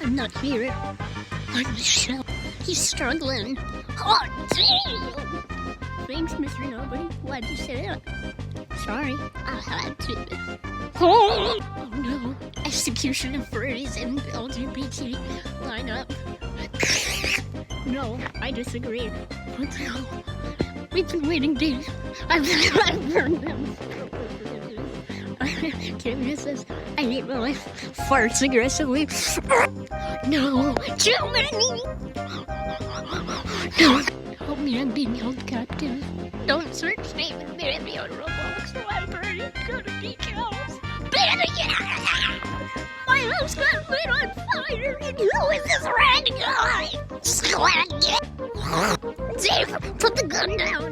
I'm not here. I'm Michelle. He's struggling. Oh, damn! Thanks, Mr. Nobody. Why'd you say that? Sorry, I had to. Oh no. Execution of furries and LGBT lineup. No, I disagree. What the hell? We've been waiting days. I've burned them. Kimmy says, I hate my life. Farts aggressively. No, too many. No, help me, I'm being held captive. Don't search David Baby on Roblox, so I'm burning good decals. Baby, my house got lit on fire, and who is this red guy? Just glad to get. Dave, put the gun down.